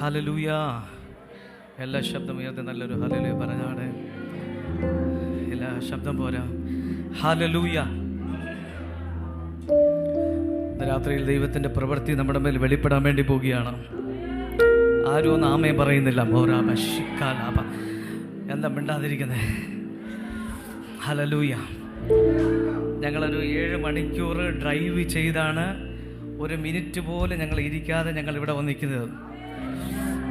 Hallelujah. എല്ലാ ശബ്ദം ഉയർത്തി നല്ലൊരു ഹല്ലേലൂയ പറഞ്ഞാടെ. എല്ലാ ശബ്ദം പോരാ. ഹല്ലേലൂയ. ഇന്ന് രാത്രിയിൽ ദൈവത്തിൻ്റെ പ്രവൃത്തി നമ്മുടെ മേൽ വെളിപ്പെടാൻ വേണ്ടി പോവുകയാണ്. ആരും ഒന്നും ആമേ പറയുന്നില്ല. എന്താ മിണ്ടാതിരിക്കുന്നേ? ഹല്ലേലൂയ. ഞങ്ങളൊരു 7 മണിക്കൂർ ഡ്രൈവ് ചെയ്താണ്, ഒരു മിനിറ്റ് പോലും ഞങ്ങൾ ഇരിക്കാതെ ഞങ്ങൾ ഇവിടെ വന്നിരിക്കുന്നത്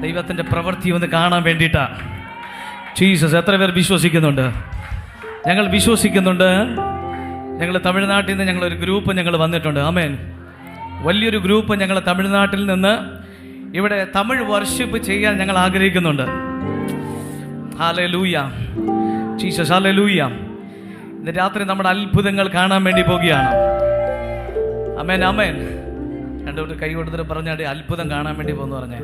ദൈവത്തിൻ്റെ പ്രവൃത്തി ഒന്ന് കാണാൻ വേണ്ടിയിട്ടാണ്. ജീസസ്. എത്ര പേർ വിശ്വസിക്കുന്നുണ്ട്? ഞങ്ങൾ വിശ്വസിക്കുന്നുണ്ട്. ഞങ്ങൾ തമിഴ്നാട്ടിൽ നിന്ന് ഞങ്ങളൊരു ഗ്രൂപ്പ് ഞങ്ങൾ വന്നിട്ടുണ്ട്. ആമേൻ. വലിയൊരു ഗ്രൂപ്പ് ഞങ്ങൾ തമിഴ്നാട്ടിൽ നിന്ന് ഇവിടെ തമിഴ് വർഷിപ്പ് ചെയ്യാൻ ഞങ്ങൾ ആഗ്രഹിക്കുന്നുണ്ട്. ഹല്ലേലൂയ. ജീസസ്. ഹല്ലേലൂയ. ഇന്ന് രാത്രി നമ്മുടെ അത്ഭുതങ്ങൾ കാണാൻ വേണ്ടി പോവുകയാണ്. ആമേൻ. ആമേൻ. രണ്ടോട്ട് കൈ കൊടുത്തിട്ട് പറഞ്ഞാൽ അത്ഭുതം കാണാൻ വേണ്ടി പോകുന്നു പറഞ്ഞേ.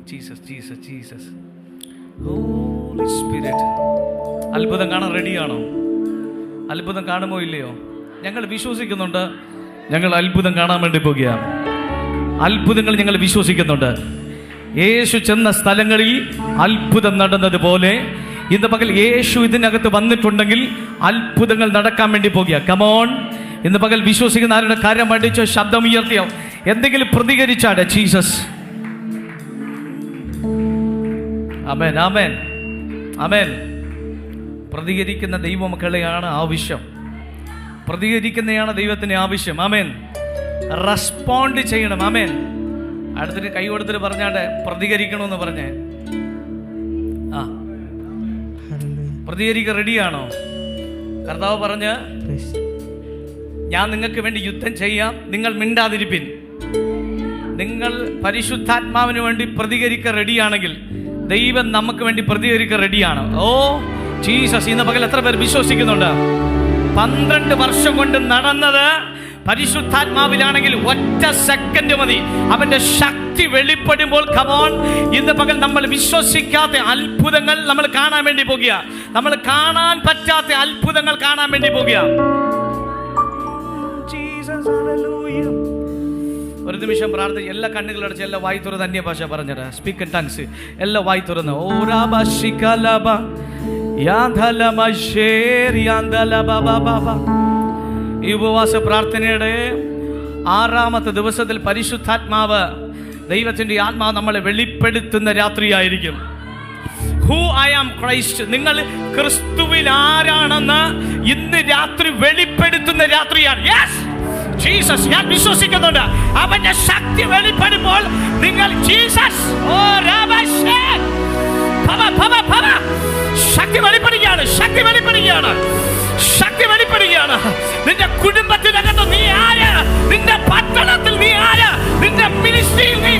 Jesus Jesus Jesus. Holy spirit. അത്ഭുതം കാണാൻ റെഡിയാണോ? അത്ഭുതം കാണുമോ ഇല്ലയോ? ഞങ്ങൾ വിശ്വസിക്കുന്നുണ്ട്. ഞങ്ങൾ അത്ഭുതം കാണാൻ വേണ്ടി പോകുകയാണ്. അത്ഭുതങ്ങൾ ഞങ്ങൾ വിശ്വസിക്കുന്നുണ്ട്. യേശു ചെന്ന സ്ഥലങ്ങളിൽ അത്ഭുതം നടന്നതുപോലെ ഇന്ന് പകൽ യേശു ഇതിനകത്ത് വന്നിട്ടുണ്ടെങ്കിൽ അത്ഭുതങ്ങൾ നടക്കാൻ വേണ്ടി പോകുക. കമോൺ. ഇന്ന് പകൽ വിശ്വസിക്കുന്ന ആരുടെ കരം അടിച്ചോ, ശബ്ദം ഉയർത്തിയോ, എന്തെങ്കിലും പ്രതികരിച്ചാടെ. ജീസസ്. ആമേൻ. ആമേൻ. ആമേൻ. പ്രതികരിക്കുന്ന ദൈവമക്കളെയാണ് ആവശ്യം. പ്രതികരിക്കുന്നതാണ് ദൈവത്തിന് ആവശ്യം. ആമേൻ. റെസ്പോണ്ട് ചെയ്യണം. ആമേൻ. അടുത്തിട്ട് കൈ കൊടുത്തിട്ട് പറഞ്ഞാണ്ട് പ്രതികരിക്കണമെന്ന് പറഞ്ഞേ. ആ, പ്രതികരിക്കാൻ റെഡിയാണോ? കർത്താവ് പറഞ്ഞ്, ഞാൻ നിങ്ങൾക്ക് വേണ്ടി യുദ്ധം ചെയ്യാം, നിങ്ങൾ മിണ്ടാതിരിപ്പിൻ. നിങ്ങൾ പരിശുദ്ധാത്മാവിന് വേണ്ടി പ്രതികരിക്കാൻ റെഡിയാണെങ്കിൽ ദൈവം നമുക്ക് വേണ്ടി പ്രതികരിക്കാൻ റെഡിയാണ്. Oh Jesus. ഇന്ന് പകൽ എത്ര പേർ വിശ്വസിക്കുന്നുണ്ട്? 12 വർഷം കൊണ്ട് നടന്നത് പരിശുദ്ധാത്മാവിലാണെങ്കിൽ ഒറ്റ സെക്കൻഡ് മതി അവന്റെ ശക്തി വെളിപ്പെടുമ്പോൾ. കമോൺ. ഇന്ന് പകൽ നമ്മൾ വിശ്വസിക്കാത്ത അത്ഭുതങ്ങൾ നമ്മൾ കാണാൻ വേണ്ടി പോകുക. നമ്മൾ കാണാൻ പറ്റാത്ത അത്ഭുതങ്ങൾ കാണാൻ വേണ്ടി പോകുക. ഒരു നിമിഷം പ്രാർത്ഥന. എല്ലാ കണ്ണുകളടച്ച് എല്ലാ വായി തുറന്ന് അന്യഭാഷ പറഞ്ഞത്. Speak in tongues. എല്ലാ വായി തുറന്ന്. ഈ ഉപവാസ പ്രാർത്ഥനയുടെ 6ാമത്തെ ദിവസത്തിൽ പരിശുദ്ധാത്മാവ്, ദൈവത്തിൻ്റെ ആത്മാവ് നമ്മളെ വെളിപ്പെടുത്തുന്ന രാത്രിയായിരിക്കും. Who I am Christ. നിങ്ങൾ ക്രിസ്തുവിൽ ആരാണെന്ന് ഇന്ന് രാത്രി വെളിപ്പെടുത്തുന്ന രാത്രിയാണ്. Yes Jesus. ഞാൻ വിശ്വസിക്കുന്നുണ്ട്. അവന്റെ ശക്തി വെളിപ്പെടുമ്പോൾ നിങ്ങൾ ജീസസ്. ഓ രാബശേ. ശക്തി വെളിപ്പെടുകയാണ്. ശക്തി വെളിപ്പെടുകയാണ്. ശക്തി വെളിപ്പെടുകയാണ്. നിന്റെ കുടുംബത്തിനകത്ത് നീ ആര്? നിന്റെ പട്ടണത്തിൽ നീ ആര്? നിന്റെ മിനിസ്ട്രിയിൽ നീ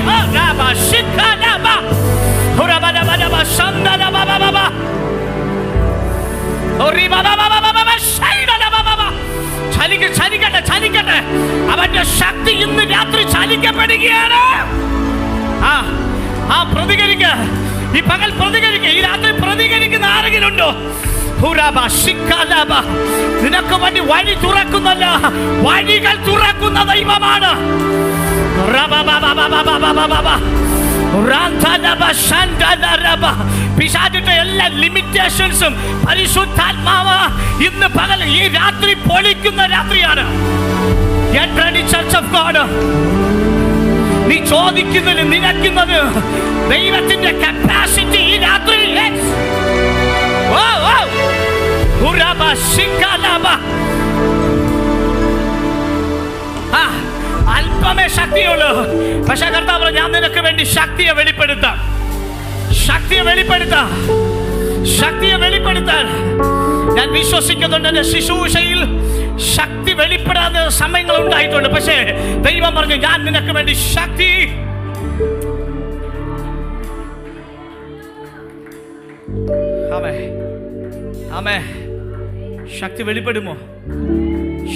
ചലിക്കട്ടെ. ചലിക്കട്ടെ. അവന്റെ ശക്തി ഇന്ന് രാത്രി ചലിക്കപ്പെടുകയാണ്. ആ പ്രതികരിക്ക. ഈ പകൽ പ്രതികരിക്കുക. ഈ രാത്രി പ്രതികരിക്കുന്ന ആരെങ്കിലും ഉണ്ടോ? നിനക്ക് വേണ്ടി വഴി തുറക്കുന്നല്ല, വഴികൾ തുറക്കുന്ന ദൈവമാണ്. പിശാചിന്റെ എല്ലാ ലിമിറ്റേഷൻസും പരിശുദ്ധാത്മാവ് ഇന്ന് പകൽ ഈ രാത്രി പൊളിക്കുന്ന രാത്രിയാണ്. Get ready, Church of God. നീ ചോദിക്കുന്നത് നിനക്കുന്നത് ദൈവത്തിന്റെ കപ്പാസിറ്റി ഈ രാത്രി. അല്പമേ ശക്തിയുള്ളൂ. പക്ഷെ കർത്താവ്, ഞാൻ നിനക്ക് വേണ്ടി ശക്തിയെ വെളിപ്പെടുത്താം. ശക്തിയെ വെളിപ്പെടുത്താം. ശക്തിയെ വെളിപ്പെടുത്താൻ ഞാൻ വിശ്വസിക്കുന്നുണ്ട്. എൻ്റെ ശുശ്രൂഷയിൽ ശക്തി വെളിപ്പെടാത്ത സമയങ്ങൾ ഉണ്ടായിട്ടുണ്ട്. പക്ഷേ ദൈവം പറഞ്ഞു, ഞാൻ നിനക്ക് വേണ്ടി ശക്തി. ആമേ. ശക്തി വെളിപ്പെടുമോ?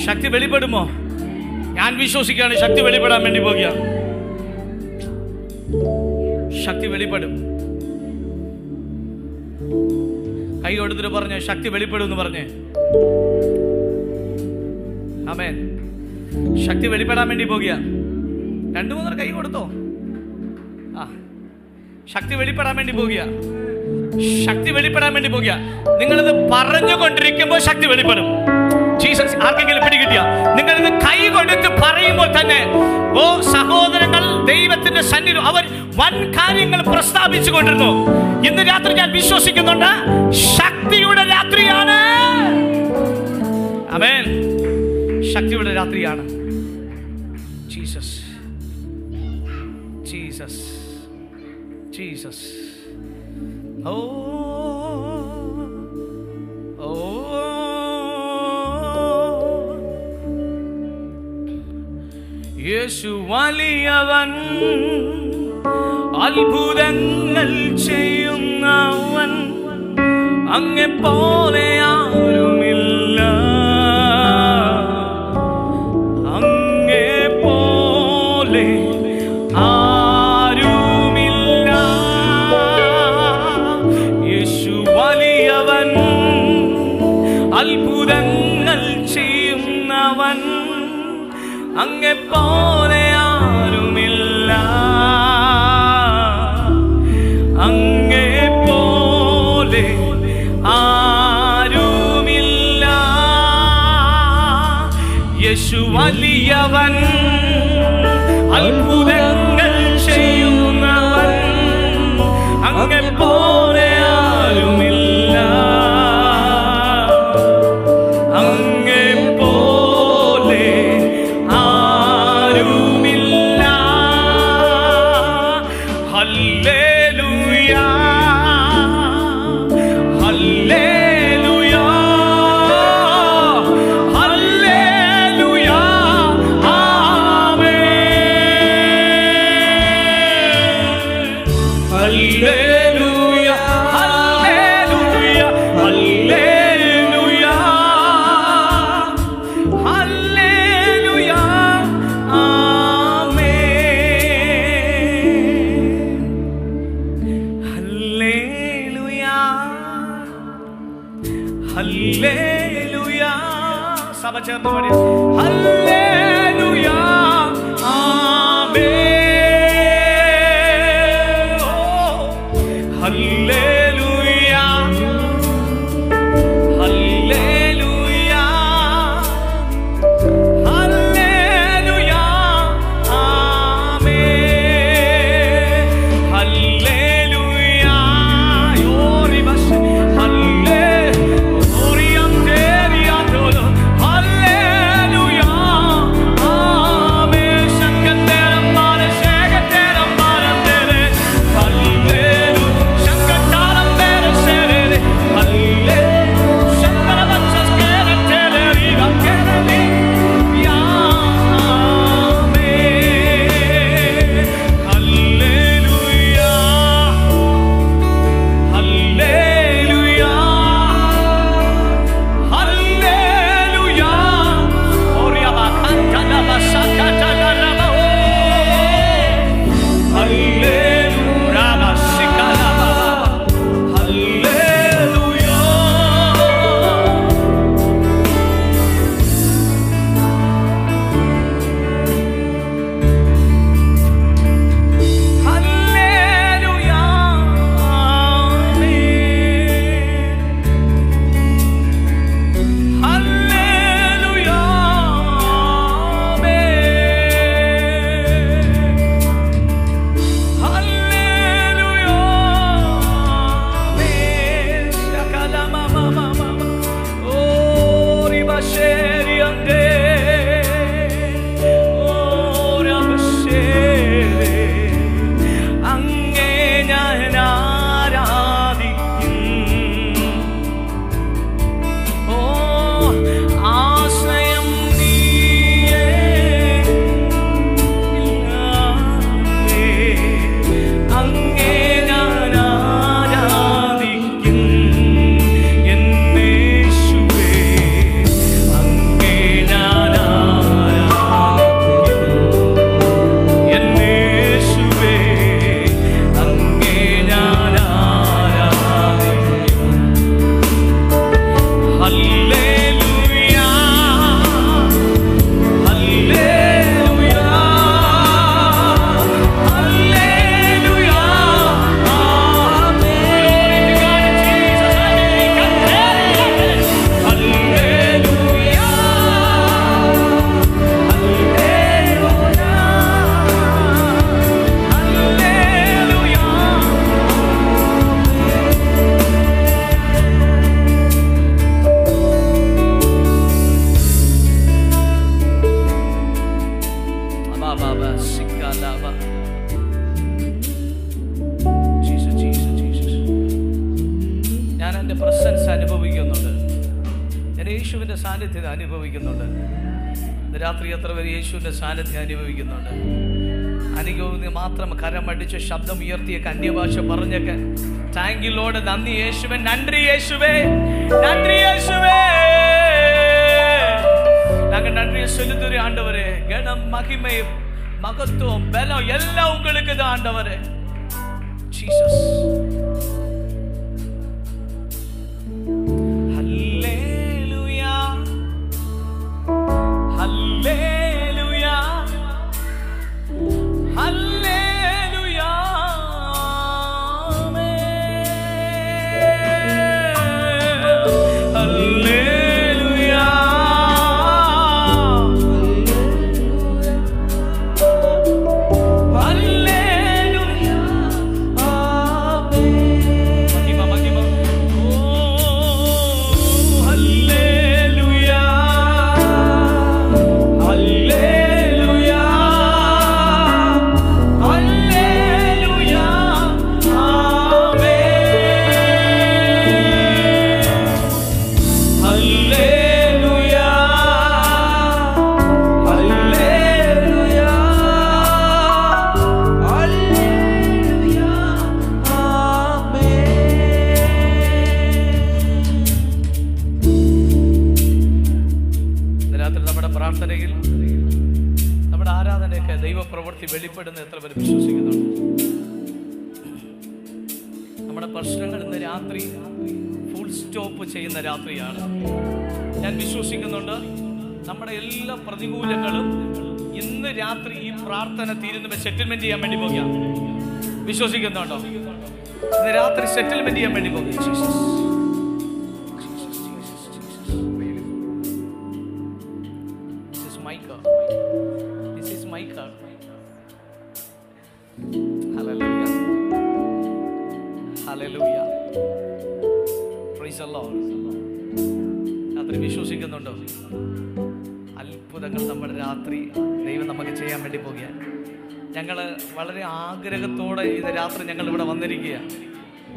ശക്തി വെളിപ്പെടുമോ? ഞാൻ വിശ്വസിക്കുകയാണ്. ശക്തി വെളിപ്പെടാൻ വേണ്ടി പോകുക. ശക്തി വെളിപ്പെടും. കൈ കൊടുത്തിട്ട് പറഞ്ഞ് ശക്തി വെളിപ്പെടും എന്ന് പറഞ്ഞേ. ആമേൻ. ശക്തി വെളിപ്പെടാൻ വേണ്ടി പോകുക. 2-3 കൈ കൊടുത്തോ. ആ, ശക്തി വെളിപ്പെടാൻ വേണ്ടി പോകുക. ശക്തി വെളിപ്പെടാൻ വേണ്ടി പോകുക. നിങ്ങളിത് പറഞ്ഞുകൊണ്ടിരിക്കുമ്പോൾ ശക്തി വെളിപ്പെടും. ജീസസ്. ആർക്കെങ്കിലും പിടികിട്ടിയ? നിങ്ങളിത് കൈ കൊടുത്ത് പറയുമ്പോൾ തന്നെ, ഓ സഹോദരങ്ങൾ, ദൈവത്തിന്റെ സന്നിധി അവർ വൻ കാര്യങ്ങൾ പ്രസ്താവിച്ചു കൊണ്ടിരുന്നു. ഇന്ന് രാത്രി ഞാൻ വിശ്വസിക്കുന്നുണ്ട്, ശക്തിയുടെ രാത്രിയാണ്. ആമേൻ. ശക്തിയുടെ രാത്രിയാണ്. Jesus, Jesus, Jesus. ഓ ഓ യേശു വലിയവൻ, അത്ഭുതങ്ങൾ ചെയ്യുന്നവൻ, അങ്ങെപ്പോലെ ആരുമില്ല, അങ്ങെപ്പോലെ ആരുമില്ല. യേശു വലിയവൻ, അത്ഭുതങ്ങൾ ചെയ്യുന്നവൻ, അങ്ങെപ്പോലെ ആരുമില്ല, അങ്ങെപ്പോലെ ആരുമില്ല. യേശു വലിയവൻ, അത്ഭുതങ്ങൾ ചെയ്യുന്നവൻ, അങ്ങെപ്പോലെ ആരുമില്ല, അങ്ങെപ്പോലെ ആരുമില്ല. ഹല്ലേലൂയ, ഹല്ലേലൂയ, ഹല്ലേലൂയ, ആമേൻ. ഹല്ലേലൂയ, ഹല്ലേലൂയ, ഹല്ലേലൂയ, ഹല്ലേലൂയ, ആമേൻ. ഹല്ലേലൂയ, ഹല്ലേലൂയ. സഭ ചേർന്ന് പാടിയ ഹല്ലേലൂയ, ആമേൻ. ഓ ഹല്ലേലൂയ, ഹല്ലേലൂയ, ഹല്ലേലൂയ, ആമേൻ. ഹല്ലേലൂയ, യോരിബസ്, ഹല്ലേലൂയ, ഹല്ലേലൂയ, ഞാൻ എൻ്റെ പ്രസൻസ് അനുഭവിക്കുന്നുണ്ട്. ഞാൻ യേശുവിൻ്റെ സാന്നിധ്യം അനുഭവിക്കുന്നുണ്ട്. രാത്രി എത്ര പേര് യേശുവിൻ്റെ സാന്നിധ്യം അനുഭവിക്കുന്നുണ്ട്? അനുഭവിക്കുന്ന മാത്രം കരമടിച്ച് ശബ്ദം ഉയർത്തിയൊക്കെ അന്യഭാഷ പറഞ്ഞൊക്കെ താങ്ക് യു ലോർഡ്, നന്ദി യേശുവേ, നന്ദി യേശുവേ, നന്ദി യേശുവേ, நாங்கள் நன்றியை செலுத்துகிறோம் ஆண்டவரே. கனம், மகிமை, மகத்துவம், பலம் எல்லாம் உங்களுக்கு தான் ஆண்டவரே. ஜீசஸ். ஹல்லேலூயா, ஹல்லேலூயா, ஹல்லேலூயா, ஹல்லேலூயா. പ്രാർത്ഥനയിൽ നമ്മുടെ ആരാധനയൊക്കെ ദൈവപ്രവൃത്തി വെളിപ്പെടുന്ന എത്ര പേര് വിശ്വസിക്കുന്നുണ്ട്? നമ്മുടെ പ്രശ്നങ്ങൾ ഇന്ന് രാത്രി ഫുൾ സ്റ്റോപ്പ് ചെയ്യുന്ന രാത്രിയാണ്. ഞാൻ വിശ്വസിക്കുന്നുണ്ട് നമ്മുടെ എല്ലാ പ്രതികൂലങ്ങളും ഇന്ന് രാത്രി ഈ പ്രാർത്ഥന തീരുന്ന സെറ്റിൽമെന്റ് ചെയ്യാൻ വേണ്ടി പോകാം. വിശ്വസിക്കുന്നുണ്ടോ? ഇന്ന് രാത്രി സെറ്റിൽമെന്റ് ചെയ്യാൻ വേണ്ടി പോകാം. Jesus. This is my car. Hallelujah. Hallelujah. Praise the Lord. രാത്രി വിശ്വസിക്കുന്നുണ്ടോ? അത്ഭുതങ്ങൾ നമ്മുടെ രാത്രി ദൈവം നമുക്ക് ചെയ്യാൻ വേണ്ടി പോകുകയാണ്. ഞങ്ങൾ വളരെ ആഗ്രഹത്തോടെ ഇന്ന് രാത്രി ഞങ്ങൾ ഇവിടെ വന്നിരിക്കുകയാണ്.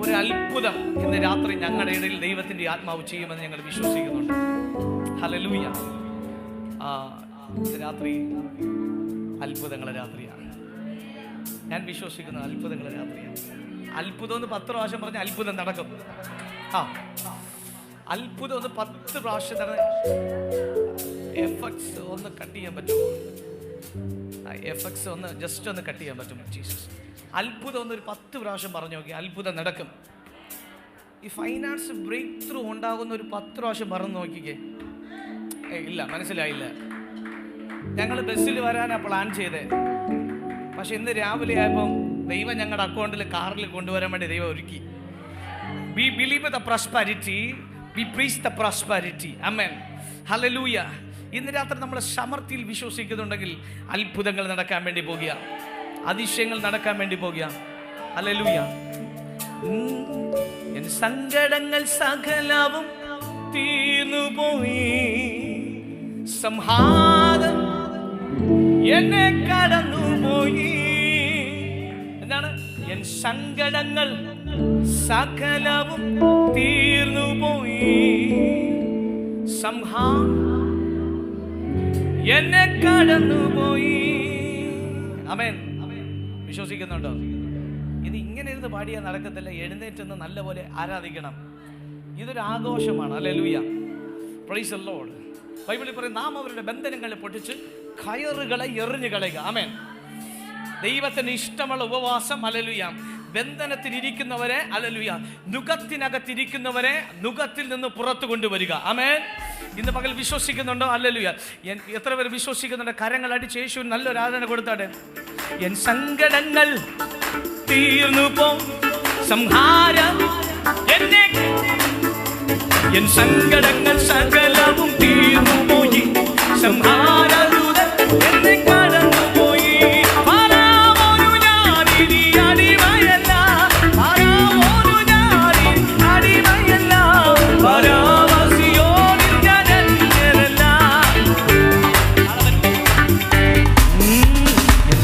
ഒരു അത്ഭുതം ഇന്ന് രാത്രി ഞങ്ങളുടെ ഇടയിൽ ദൈവത്തിൻ്റെ ആത്മാവ് ചെയ്യുമെന്ന് ഞങ്ങൾ വിശ്വസിക്കുന്നുണ്ട്. ഹല്ലേലൂയ. രാത്രി അത്ഭുതങ്ങളെ രാത്രിയാണ്. ഞാൻ വിശ്വസിക്കുന്ന അത്ഭുതങ്ങളെ രാത്രിയാണ്. അത്ഭുതം എന്ന് 10 പ്രാവശ്യം പറഞ്ഞ അത്ഭുതം നടക്കും. അത്ഭുതം ഒന്ന് 10 പ്രാവശ്യം നടന്ന എഫക്ട്സ് ഒന്ന് കട്ട് ചെയ്യാൻ പറ്റുമോ? എഫക്ട്സ് ഒന്ന് ജസ്റ്റ് ഒന്ന് കട്ട് ചെയ്യാൻ പറ്റുമോ? ജീസസ്. അത്ഭുതം ഒന്ന് ഒരു 10 പ്രാവശ്യം പറഞ്ഞു നോക്കി, അത്ഭുതം നടക്കും. ഈ ഫൈനാൻസ് ബ്രേക്ക് ത്രൂ ഉണ്ടാകുന്ന ഒരു 10 പ്രാവശ്യം പറഞ്ഞു നോക്കിക്കേ. ഇല്ല, മനസ്സിലായില്ല. ഞങ്ങൾ ബസ്സിൽ വരാനാണ് പ്ലാൻ ചെയ്തത്. പക്ഷെ ഇന്ന് രാവിലെ ആയപ്പം ദൈവം ഞങ്ങളുടെ അക്കൗണ്ടിൽ കാറിൽ കൊണ്ടുവരാൻ വേണ്ടി ദൈവം ഒരുക്കി. We believe the prosperity, we preach the prosperity. Amen. Hallelujah. ഇന്ന് രാത്രി നമ്മൾ സമൃദ്ധിയിൽ വിശ്വസിക്കുന്നുണ്ടെങ്കിൽ അത്ഭുതങ്ങൾ നടക്കാൻ വേണ്ടി പോകുക, അതിശയങ്ങൾ നടക്കാൻ വേണ്ടി പോകുക. ഹല്ലേലൂയ. എൻ സങ്കടങ്ങൾ സകലവും തീർന്നുപോയി, സംഹാരം എന്നെ കടന്നുപോയി. എന്താണ്? എൻ സങ്കടങ്ങൾ സകലവും തീർന്നുപോയി, സംഹാരം എന്നെ കടന്നുപോയി. ആമേൻ. വിശ്വസിക്കുന്നുണ്ടോ? ഇത് ഇങ്ങനെ ഇരുന്ന് പാടിയാൽ നടക്കത്തില്ല. എഴുന്നേറ്റെന്ന് നല്ലപോലെ ആരാധിക്കണം. ഇതൊരു ആഘോഷമാണ്. ഹല്ലേലൂയ. Praise the Lord. ബൈബിളിൽ പറയും, നാം അവരുടെ ബന്ധനങ്ങളെ പൊട്ടിച്ച് കയറുകളെ എറിഞ്ഞു കളയുക. ആമേൻ. ദൈവത്തിന് ഇഷ്ടമുള്ള ഉപവാസം. ഹല്ലേലൂയ. ബന്ധനത്തിലിരിക്കുന്നവരെ, ഹല്ലേലൂയ, നുകത്തിനകത്തിരിക്കുന്നവരെ നുകത്തിൽ നിന്ന് പുറത്തു കൊണ്ടുവരിക. ആമേൻ. ഇന്ന് പകൽ വിശ്വസിക്കുന്നുണ്ടോ? ഹല്ലേലൂയ. എത്ര പേര് വിശ്വസിക്കുന്നുണ്ട്? കരങ്ങൾ അടിച്ച് യേശുവിന് നല്ലൊരു ആരാധന കൊടുത്താട്ടെ. എൻ സങ്കടങ്ങൾ തീർന്നു പോ, സംഹാരം എന്നെ, എൻ സങ്കടങ്ങൾ സകലവും തീർന്നു പോയി, സംഹാരദൂതൻ എന്നെ കടന്നുപോയി. പാരാമോനു ഞാനിനി അടിമയല്ല, പാരാമോനു ഞാനിനി അടിമയല്ല, പരാമസിയോനിൽ ഞാൻ അന്യനല്ല. എൻ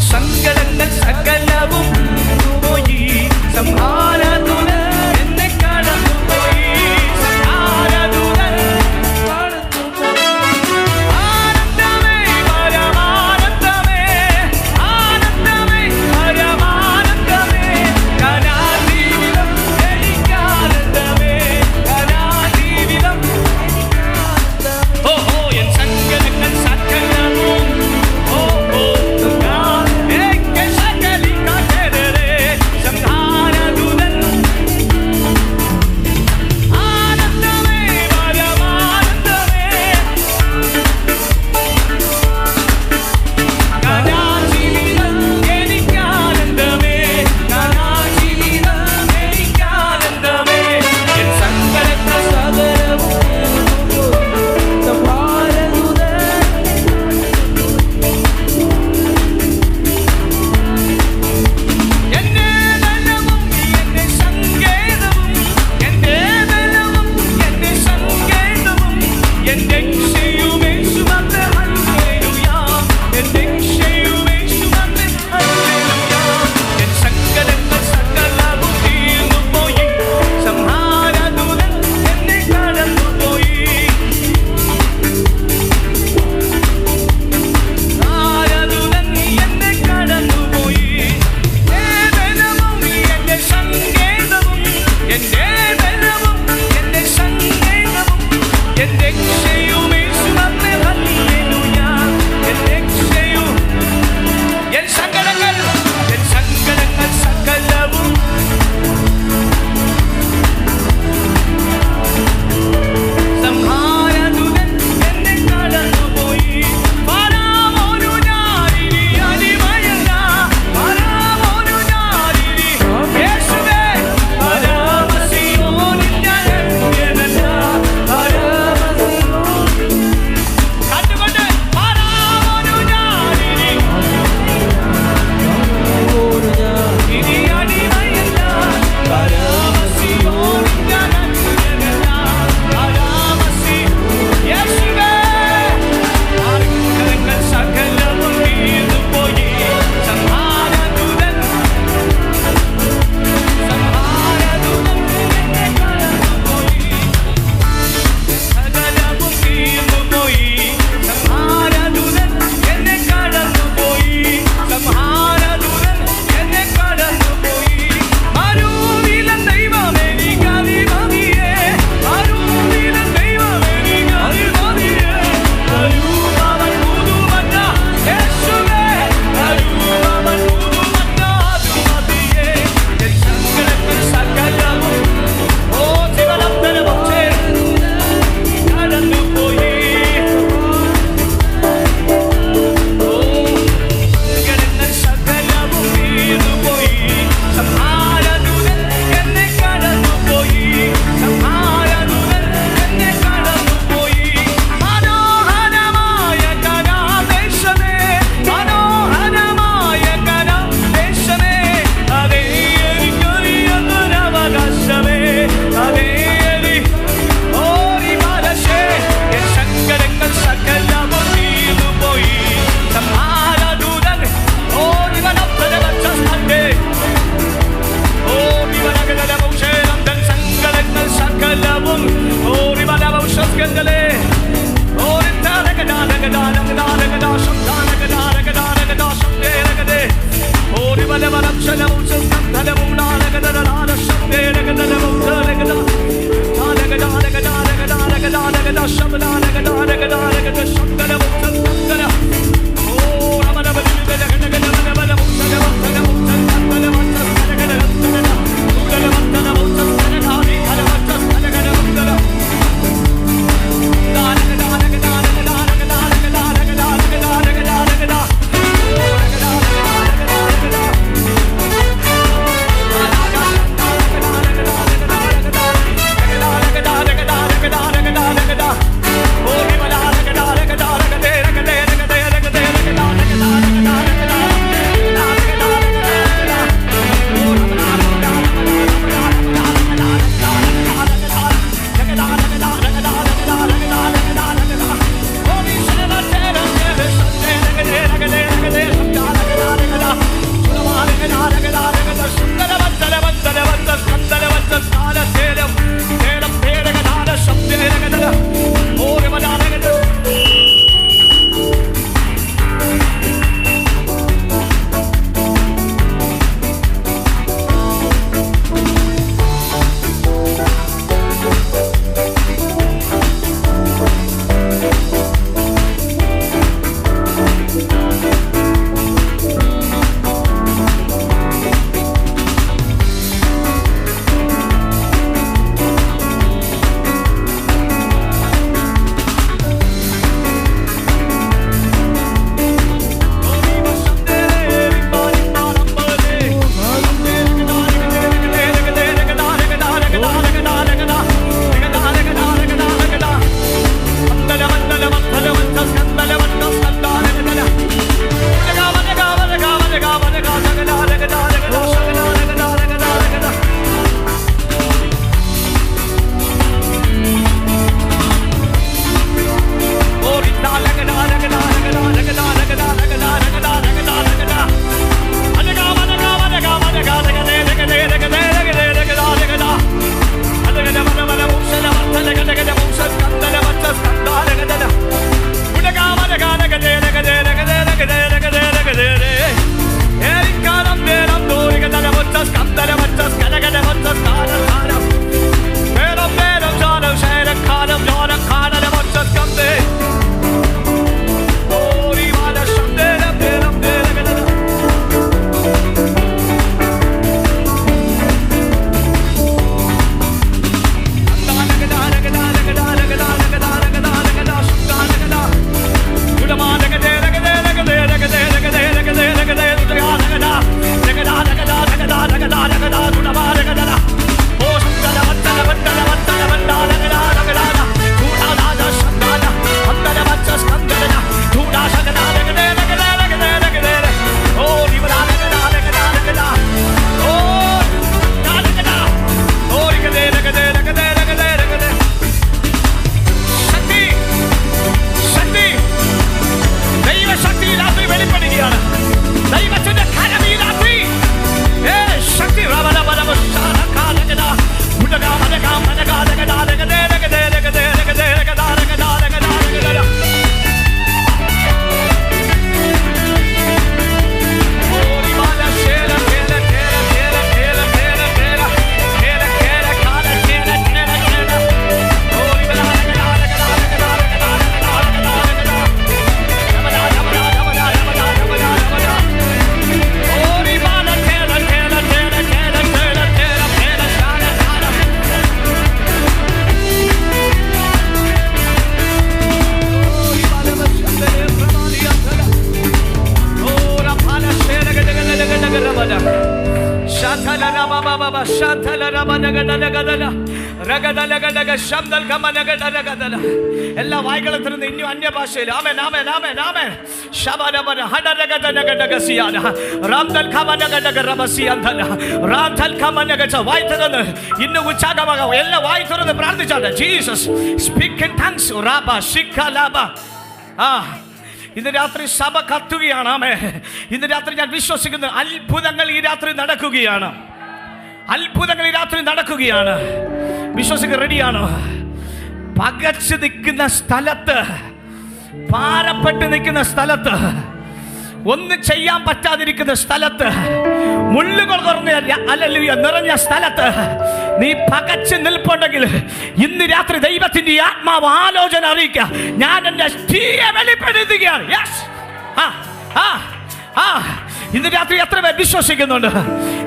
എല്ലാ വായികളും തുറന്ന് ഇനി അന്യഭാഷയിൽ ആമേൻ ആമേൻ ആമേൻ ആമേൻ. വായി തുറന്ന് ഇന്ന് ഉച്ചാകമാകാം. എല്ലാ വായി തുറന്ന് പ്രാർത്ഥിച്ചാണ്. Jesus speak in tongues. ഇന്ന് രാത്രി സഭ കത്തുകയാണ്. ആമേ. ഇന്ന് രാത്രി ഞാൻ വിശ്വസിക്കുന്നു അത്ഭുതങ്ങൾ ഈ രാത്രി നടക്കുകയാണ്. അത്ഭുതങ്ങൾ ഈ രാത്രി നടക്കുകയാണ്. വിശ്വസിക്കാൻ റെഡിയാണോ? പകച്ചു നിൽക്കുന്ന സ്ഥലത്ത്, ഭാരപ്പെട്ട് നിൽക്കുന്ന സ്ഥലത്ത്, ഒന്നും ചെയ്യാൻ പറ്റാതിരിക്കുന്ന സ്ഥലത്ത്, മുള്ളുകൾ നിറഞ്ഞ സ്ഥലത്ത് നീ പകച്ചു നിൽപ്പുണ്ടെങ്കിൽ ഇന്ന് രാത്രി ദൈവത്തിന്റെ ആത്മാവ് ആലോചന അറിയിക്കുക. ഞാൻ എന്റെ തീയെ വെളിപ്പെടുത്തുകയാണ്. ഇന്ന് രാത്രി എത്ര പേർ വിശ്വസിക്കുന്നുണ്ട്?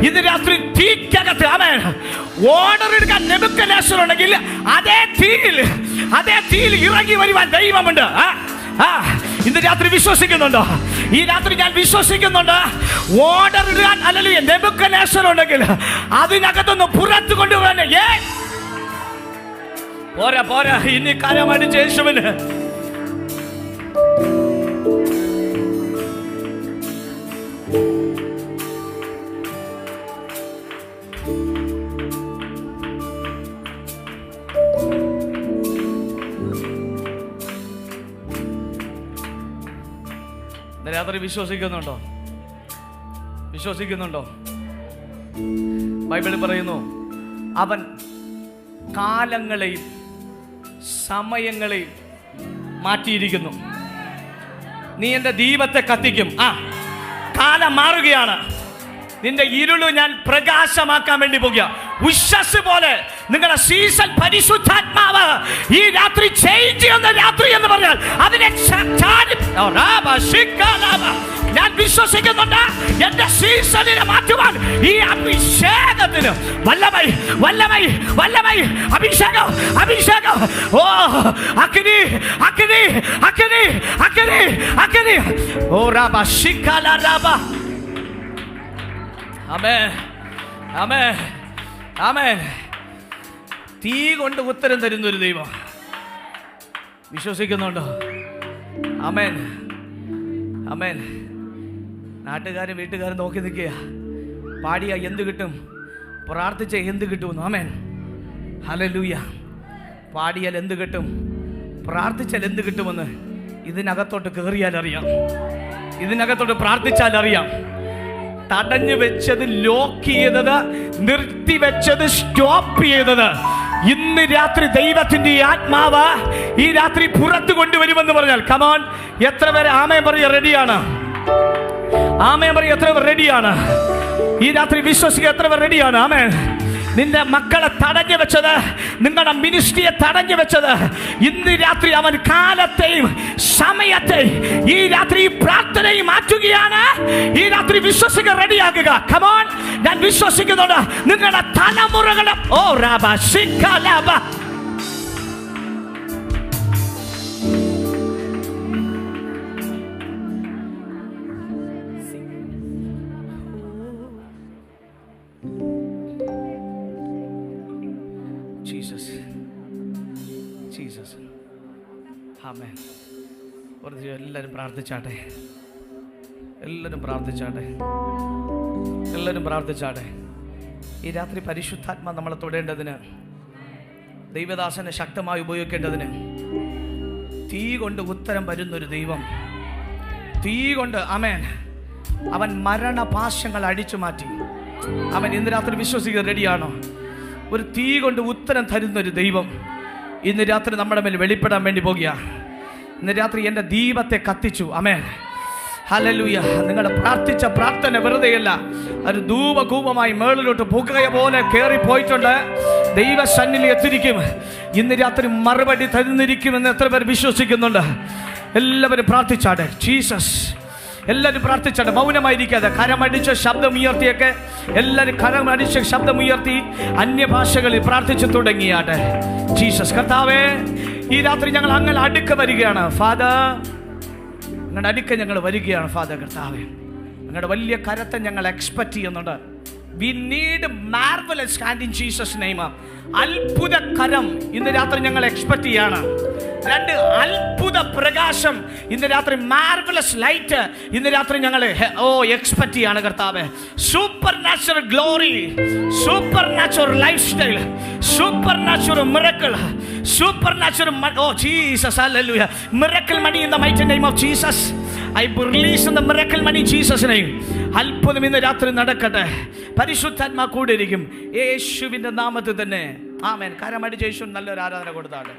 ഇന്ന് രാത്രി തീക്കകത്ത് ആമേൻ ഓർഡർ എടുക്കാൻ നെബൂഖദ്നേസർ ഉണ്ടെങ്കിൽ അതേ തീയിൽ ഇറങ്ങി വരുവാൻ ദൈവമുണ്ട്. ഇന്ന് രാത്രി വിശ്വസിക്കുന്നുണ്ടോ? ഈ രാത്രി ഞാൻ വിശ്വസിക്കുന്നുണ്ട്. ഓർഡർ ഇടാൻ അല്ലെങ്കിൽ നെബൂഖദ്നേസർ ഉണ്ടെങ്കിൽ അതിനകത്തൊന്ന് പുറത്തു കൊണ്ടുപോകാൻ പോരാ പോരാ. ഇനി കരമടിച്ച യേശുവിന് രാത്രി വിശ്വസിക്കുന്നുണ്ടോ? വിശ്വസിക്കുന്നുണ്ടോ? ബൈബിളിൽ പറയുന്നു അവൻ കാലങ്ങളെയും സമയങ്ങളെയും മാറ്റിയിരിക്കുന്നു. നീ എൻ്റെ ദീപത്തെ കത്തിക്കും. കാലം മാറുകയാണ്. നിന്റെ ഇരുള് ഞാൻ പ്രകാശമാക്കാൻ വേണ്ടി പോകുക. ഉഷസ് പോലെ നിങ്ങളുടെ സീസൺ പരിശുദ്ധാത്മാവ് ഈ രാത്രി ചേഞ്ച് ചെയ്യുന്ന രാത്രി എന്ന് പറഞ്ഞാൽ അതിനെ ഞാൻ വിശ്വസിക്കുന്നുണ്ട്. എന്റെ സീസണിനെ മാറ്റുവാൻ ഈ അഭിഷേകത്തിന് വല്ലമായി വല്ലമായി വല്ലമായി അഭിഷേകം അഭിഷേകം. ഓ അഗ്നി അഗ്നി അഗ്നി അഗ്നി അഗ്നി. ഓ റാബ ശിഖല റാബ. ആമേൻ ആമേൻ ആമേൻ. തീ കൊണ്ട് ഉത്തരം തരുന്ന ഒരു ദൈവം. വിശ്വസിക്കുന്നുണ്ടോ? ആമേൻ ആമേൻ. നാട്ടുകാരും വീട്ടുകാരും നോക്കി നിൽക്കുക. പാടിയ എന്ത് കിട്ടും? പ്രാർത്ഥിച്ച എന്ത് കിട്ടുമെന്ന്. Amen hallelujah. പാടിയാൽ എന്ത് കിട്ടും? പ്രാർത്ഥിച്ചാൽ എന്ത് കിട്ടുമെന്ന് ഇതിനകത്തോട്ട് കയറിയാൽ അറിയാം. ഇതിനകത്തോട്ട് പ്രാർത്ഥിച്ചാൽ അറിയാം. തടഞ്ഞു വെച്ചത്, ലോക്ക് ചെയ്തത്, നിർത്തിവെച്ചത്, സ്റ്റോപ്പ് ചെയ്തത് ഇന്ന് രാത്രി ദൈവത്തിന്റെ ആത്മാവ് ഈ രാത്രി പുറത്തു കൊണ്ടുവരുമെന്ന് പറഞ്ഞാൽ കമോൺ. എത്ര പേര് ആമേൻ പറയുക റെഡിയാണ്? ആമേൻ പറയുക എത്ര പേർ റെഡിയാണ്? ഈ രാത്രി വിശ്വസിക്കുക എത്ര പേർ റെഡിയാണ്? ആമേൻ. നിന്റെ മക്കളെ തടഞ്ഞു വെച്ചത്, നിങ്ങളുടെ മിനിസ്ട്രിയെ തടഞ്ഞു വെച്ചത് ഇന്ന് രാത്രി അവൻ കാലത്തെയും സമയത്തെയും ഈ രാത്രി പ്രാർത്ഥനയും മാറ്റുകയാണ്. ഈ രാത്രി വിശ്വസിക്കാൻ റെഡിയാക്കുക. കമോൺ. ഞാൻ വിശ്വസിക്കുന്നുണ്ട് നിങ്ങളുടെ തലമുറകളെ ഓ റാബ ശിഖലാബ. ആമേൻ. എല്ലാവരും പ്രാർത്ഥിച്ചാട്ടെ. എല്ലാവരും പ്രാർത്ഥിച്ചാട്ടെ. എല്ലാവരും പ്രാർത്ഥിച്ചാട്ടെ. ഈ രാത്രി പരിശുദ്ധാത്മ നമ്മളെ തൊടേണ്ടതിന്, ദൈവദാസനെ ശക്തമായി ഉപയോഗിക്കേണ്ടതിന് തീ കൊണ്ട് ഉത്തരം വരുന്നൊരു ദൈവം. തീ കൊണ്ട് ആമേൻ അവൻ മരണപാശങ്ങൾ അടിച്ചു മാറ്റി. അവൻ ഇന്ന് രാത്രി വിശ്വസിക്കാൻ റെഡിയാണോ? ഒരു തീ കൊണ്ട് ഉത്തരം തരുന്നൊരു ദൈവം ഇന്ന് രാത്രി നമ്മുടെ മേൽ വെളിപ്പെടാൻ വേണ്ടി പോകുക. ഇന്ന് രാത്രി എൻ്റെ ദീപത്തെ കത്തിച്ചു. Amen hallelujah. നിങ്ങൾ പ്രാർത്ഥിച്ച പ്രാർത്ഥന വെറുതെയല്ല, ഒരു ധൂപകൂപമായി മേളിലോട്ട് പുകയ പോലെ കയറി പോയിട്ടുണ്ട്. ദൈവസന്നിധി എത്തിരിക്കും. ഇന്ന് രാത്രി മറുപടി തരുന്നിരിക്കുമെന്ന് എത്ര പേർ വിശ്വസിക്കുന്നുണ്ട്? എല്ലാവരും പ്രാർത്ഥിച്ചാട്ടെ. ജീസസ്. എല്ലാവരും പ്രാർത്ഥിച്ചാട്ടെ. മൗനമായിരിക്കാതെ കരമടിച്ച് ശബ്ദമുയർത്തിയൊക്കെ എല്ലാവരും കരമടിച്ച് ശബ്ദമുയർത്തി അന്യഭാഷകളിൽ പ്രാർത്ഥിച്ചു തുടങ്ങിയാട്ടെ. ജീസസ്. കർത്താവേ, ഈ രാത്രി ഞങ്ങൾ അങ്ങനെ അടുക്ക വരികയാണ് ഫാദർ. നിങ്ങളുടെ അടുക്ക ഞങ്ങൾ വരികയാണ് ഫാദർ. കർത്താവേ, നിങ്ങളുടെ വലിയ കരത്തെ ഞങ്ങൾ എക്സ്പെക്റ്റ് ചെയ്യുന്നുണ്ട്. We need marvelous hand in Jesus name. അത്ഭുത കരം ഇന്ന് രാത്രി ഞങ്ങൾ എക്സ്പെക്ട് ചെയ്യാണ്. 2, അത്ഭുത പ്രകാശം ഇന്ന് രാത്രി, മാർവലസ് ലൈറ്റ് ഇന്ന് രാത്രി ഞങ്ങൾ എക്സ്പെക്ട് ചെയ്യാണ് കർത്താവേ. Super natural glory, super natural life style, super natural miracle, super natural Jesus hallelujah. Miracle money in the mighty name of Jesus. I release in the miracle money in Jesus name. അത്ഭുതം ഇന്ന് രാത്രി നടക്കട്ടെ. പരിശുദ്ധാത്മാ കൂടെ ഇരിക്കും യേശുവിന്റെ നാമത്തിൽ തന്നെ. ആമേൻ. കരമടിച്ച് യേശു നല്ലൊരു ആരാധന കൊടുത്താണ്.